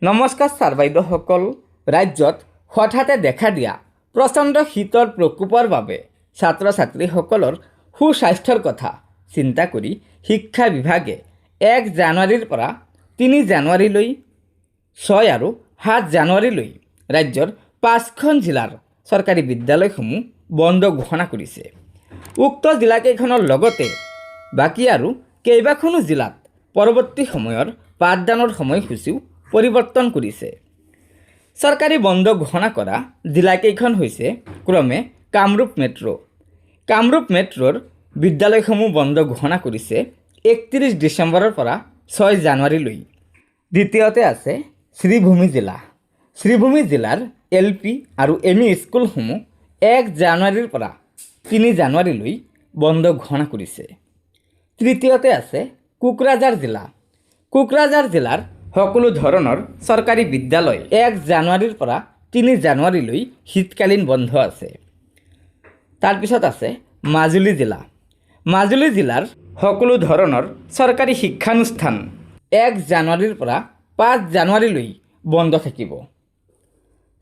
নমস্কাৰ ছাৰ বাইদেউসকল। ৰাজ্যত হঠাতে দেখা দিয়া প্ৰচণ্ড শীতৰ প্ৰকোপৰ বাবে ছাত্ৰ ছাত্ৰীসকলৰ সুস্বাস্থ্যৰ কথা চিন্তা কৰি শিক্ষা বিভাগে 1 জানুৱাৰীৰ পৰা 3 জানুৱাৰীলৈ 6 আৰু 7 জানুৱাৰীলৈ ৰাজ্যৰ 5খন জিলাৰ চৰকাৰী বিদ্যালয়সমূহ বন্ধ ঘোষণা কৰিছে। উক্ত জিলাকেইখনৰ লগতে বাকী আৰু কেইবাখনো জিলাত পৰৱৰ্তী সময়ৰ পাঠদানৰ সময়সূচীও পৰিৱৰ্তন কৰিছে। চৰকাৰী বন্ধ ঘোষণা কৰা জিলাকেইখন হৈছে ক্ৰমে কামৰূপ মেট্ৰ'। কামৰূপ মেট্ৰ'ৰ বিদ্যালয়সমূহ বন্ধ ঘোষণা কৰিছে 31 ডিচেম্বৰৰ পৰা 6 জানুৱাৰীলৈ। দ্বিতীয়তে আছে শ্ৰীভূমি জিলা। শ্ৰীভূমি জিলাৰ LP আৰু ME স্কুলসমূহ 1 জানুৱাৰীৰ পৰা 3 জানুৱাৰীলৈ বন্ধ ঘোষণা কৰিছে। তৃতীয়তে আছে কোকৰাঝাৰ জিলা। কোকৰাঝাৰ জিলাৰ সকলো ধৰণৰ চৰকাৰী বিদ্যালয় 1 জানুৱাৰীৰ পৰা 3 জানুৱাৰীলৈ শীতকালীন বন্ধ আছে। তাৰপিছত আছে মাজুলী জিলা। মাজুলী জিলাৰ সকলো ধৰণৰ চৰকাৰী শিক্ষানুষ্ঠান 1 জানুৱাৰীৰ পৰা 5 জানুৱাৰীলৈ বন্ধ থাকিব।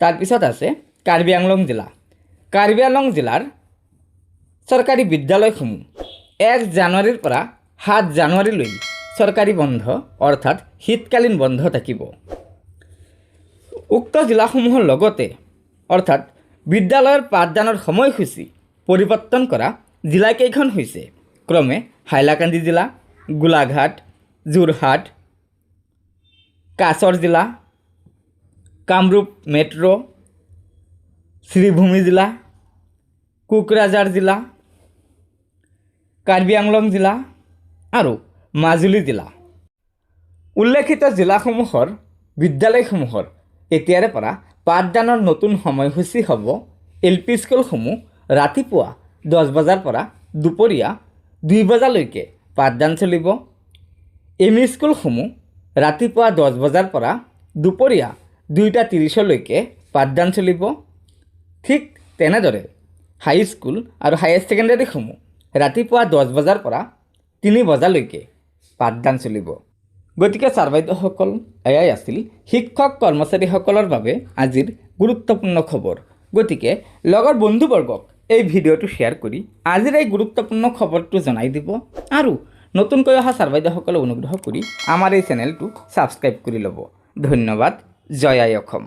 তাৰপিছত আছে কাৰ্বি আংলং জিলা। কাৰ্বি আংলং জিলাৰ চৰকাৰী বিদ্যালয়সমূহ 1 জানুৱাৰীৰ পৰা 7 জানুৱাৰীলৈ চৰকাৰী বন্ধ অৰ্থাৎ শীতকালীন বন্ধ থাকিব। উক্ত জিলাসমূহৰ লগতে অৰ্থাৎ বিদ্যালয়ৰ পাঠদানৰ সময়সূচী পৰিৱৰ্তন কৰা জিলাকেইখন হৈছে ক্ৰমে হাইলাকান্দি জিলা, গোলাঘাট, যোৰহাট, কাছাৰ জিলা, কামৰূপ মেট্ৰ', শ্ৰীভূমি জিলা, কোকৰাঝাৰ জিলা, কাৰ্বি আংলং জিলা আৰু মাজুলী জিলা। উল্লেখিত জিলাসমূহৰ বিদ্যালয়সমূহৰ এতিয়াৰে পৰা পাঠদানৰ নতুন সময়সূচী হ'ব। LP স্কুলসমূহ ৰাতিপুৱা 10 বজাৰ পৰা দুপৰীয়া 2 বজালৈকে পাঠদান চলিব। ME স্কুলসমূহ ৰাতিপুৱা 10 বজাৰ পৰা দুপৰীয়া 2:30লৈকে পাঠদান চলিব। ঠিক তেনেদৰে হাইস্কুল আৰু হায়াৰ ছেকেণ্ডেৰীসমূহ ৰাতিপুৱা 10 বজাৰ পৰা 3 বজালৈকে পাঠদান চলিব। গতিকে ছাৰ বাইদেউসকল, এয়াই আছিল শিক্ষক কৰ্মচাৰীসকলৰ বাবে আজিৰ গুৰুত্বপূৰ্ণ খবৰ। গতিকে লগৰ বন্ধুবৰ্গক এই ভিডিঅ'টো শ্বেয়াৰ কৰি আজিৰ এই গুৰুত্বপূৰ্ণ খবৰটো জনাই দিব আৰু নতুনকৈ অহা ছাৰ বাইদেউসকলে অনুগ্ৰহ কৰি আমাৰ এই চেনেলটো ছাবস্ক্ৰাইব কৰি ল'ব। ধন্যবাদ। জয় আই অসম।